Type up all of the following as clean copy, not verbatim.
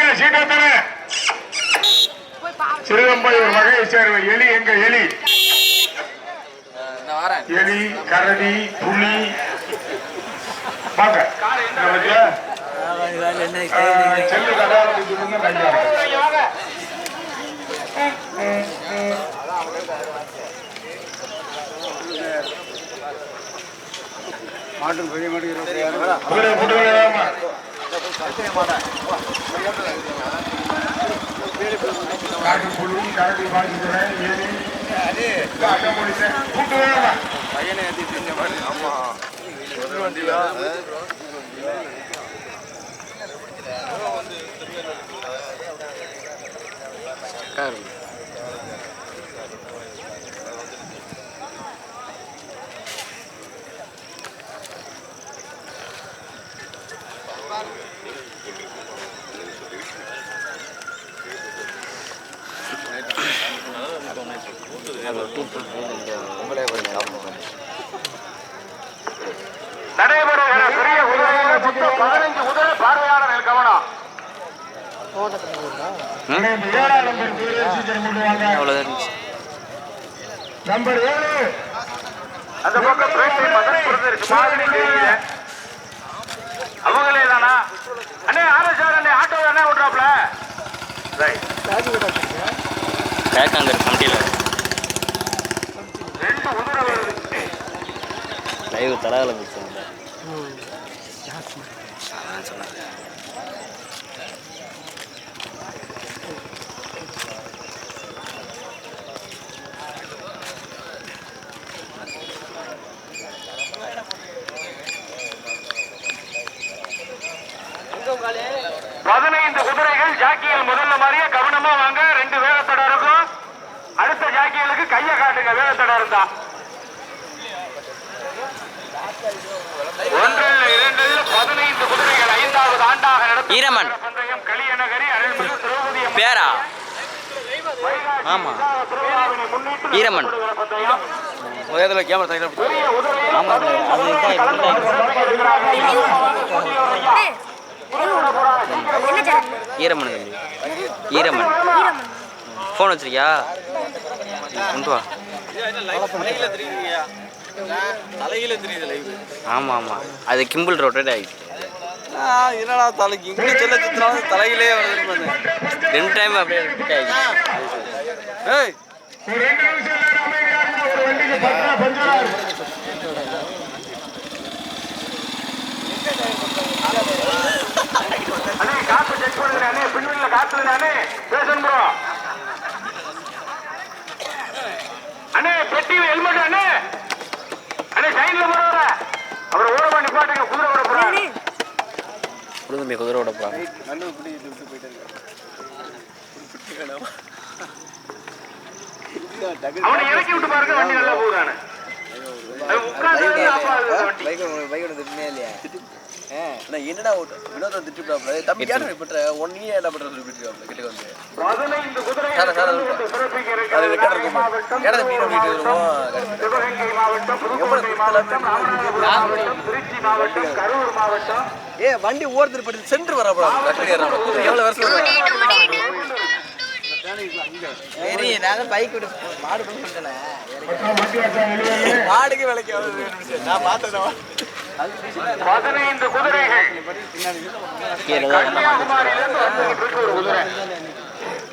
எங்க சீட்டாத்தன சிறுகம்பையூர் மகை சேர்வை எலி எங்க எலி எலி கரடி புலி பாக்க செல்லு மாட்டு பெரிய மாட்டு 26,000 காட்டு புலி கரடி பாய்ச்சுறேன் ஏறி காட்ட முடிச்சேன் கூட்டு பையனை ஏற்றிட்டு மாதிரி ஆமா ஒரு வண்டியில நடைபெறுகிற பெரிய குதிரையில மொத்தம் 15 குதிரை பார்வையாளர்கள் கவனம். நம்பர் 7 அந்த பக்கம் அவங்களே தானா அண்ணே ஆர்எஸ்ஆர் அண்ணே ஆட்டோ அண்ணே ஓட்டுறாப்ல லைவ் தரகல பதினைந்து குதிரைகள் ஜாக்கியல் முதல்ல மாதிரியே கவனமா வாங்க. 2 வேகத்தடை இருக்கும். அடுத்த ஜாக்கியலுக்கு கையை காட்டுங்க. வேகத்தடை இருந்தா 15 குதிரைகள் 5வது ஆண்டாக நடத்தும் பந்தயம் களியநகரி அருள்மிகு திரௌபதி பேரா ஆமா ஈரமன் உயரத்துல கேமரா சைடுல ஆமா ஈரமன் ஈரமன் ஃபோன் வச்சிருக்கியா கொண்டு வா தலையில தெரியுது லைவ். ஆமா ஆமா அது கிம்பிள் ரொட்டேட் ஆகிடுச்சு. என்னடா தலைக்கு இங்கே சொல்ல சுத்தினாலும் தலையிலே வருது. 2 டைம் அப்படியே ரிப்பீட் ஆகிடுச்சு. ஏய் காத்து செக் பண்ணுறானே பின்வெளியில காத்துனானே பேசன் ப்ரோ அண்ணே பெட்டி ஹெல்மெட் அண்ணே அண்ணே சைடுல போறவர அவர் ஓரமா நிப்பாட்டுங்க. குதிரை ஓட போறாரு. குதிரை ஓட போறாங்க. நல்ல புடி விட்டு போயிட்டாரு. அவனை இறக்கி விட்டு பாருங்க. வண்டி நல்லா போறானே. என்னடா வினோதம் திட்டுறாப்ல தம்பி யாரும் பண்ற ஒன் இயர் என்ன பண்றது கிட்ட வந்து 15 குதிரைகள் சிவகங்கை மாவட்டம், புதுக்கோட்டை மாவட்டம், ராமநாதபுரம் மாவட்டம், திருச்சி மாவட்டம், கரூர் மாவட்டம். வண்டி ஓரத்தில் பட்டு சென்று வரப்பா எவ்வளவு வருஷம் சரி நான் பைக் விட்டு மாடு பண்ணிட்டேன். மாடுக்கு விலைக்கு நான் பார்த்தேன். 15 குதிரைகள் கன்னியாகுமரியிலிருந்து வந்துகிட்டு இருக்கு ஒரு குதிரை.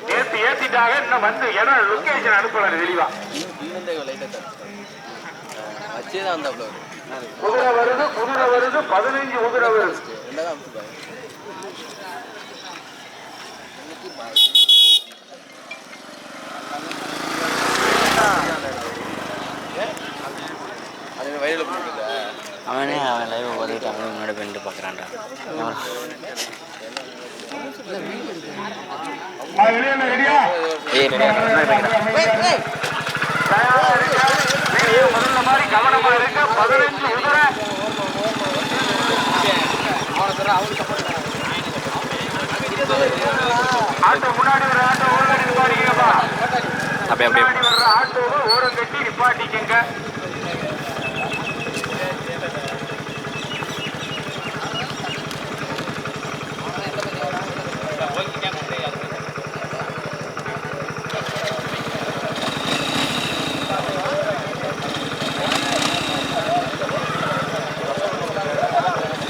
நேற்று ஏத்திட்டாங்க. இன்னும் வந்து இடம் லொகேஷன் அனுப்பலாம் தெளிவா. குதிரை வருது 15 குதிரை வருது. அவனே அவன் லைவ் உதவிட்டு அவனே முன்னாடி பண்ணிட்டு பார்க்குறான்டா. முதல்ல மாதிரி கவனமா இருக்க. 15 குதிரை ஆட்டோ முன்னாடி வர ஆட்டோ ஓரம் நிப்பாட்டிக்கப்பா. அப்படியே அப்படியே வர்ற ஆட்டோவை ஓரம் கட்டி நிப்பாட்டிக்கங்க.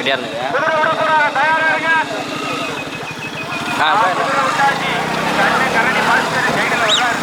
ரெடியாக இருந்துங்க. குதிரை விடக்கூடாது, தயாரா இருங்க. குதிரை விட்டாச்சு. கண்ணு கரடி மாஸ்டர் சைடுல வர்றாரு.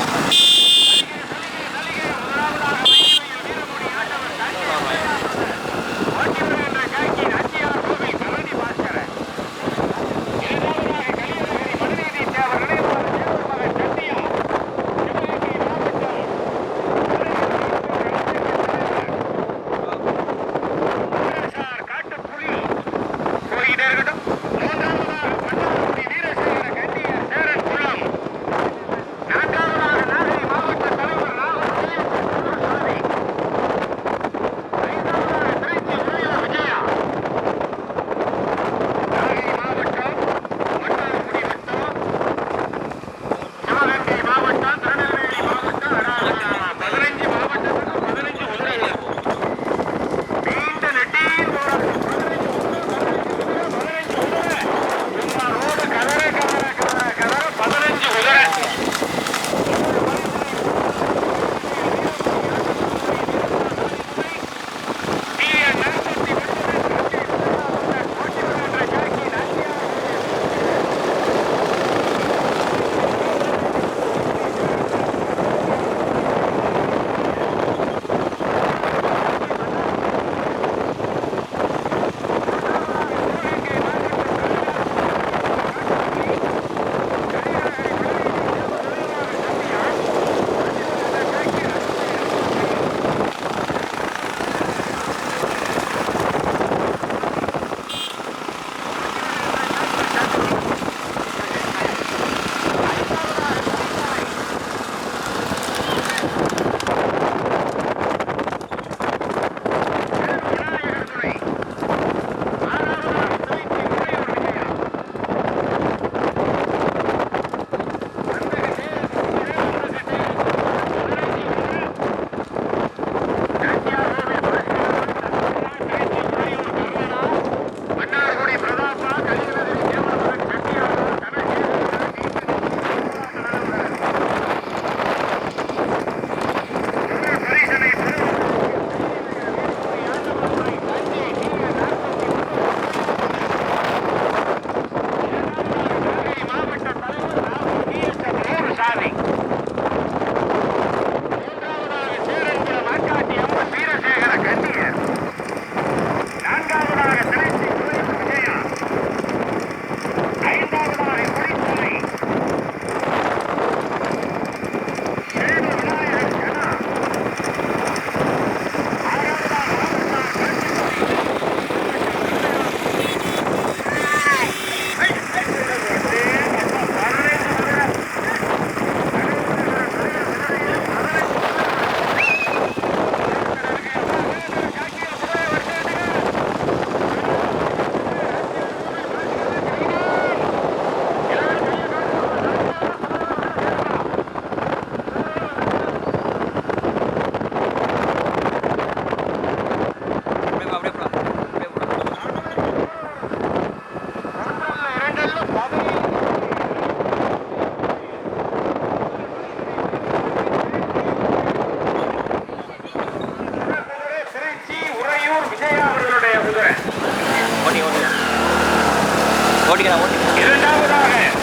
ஓட்டிக்கலாம். இரண்டாவதாக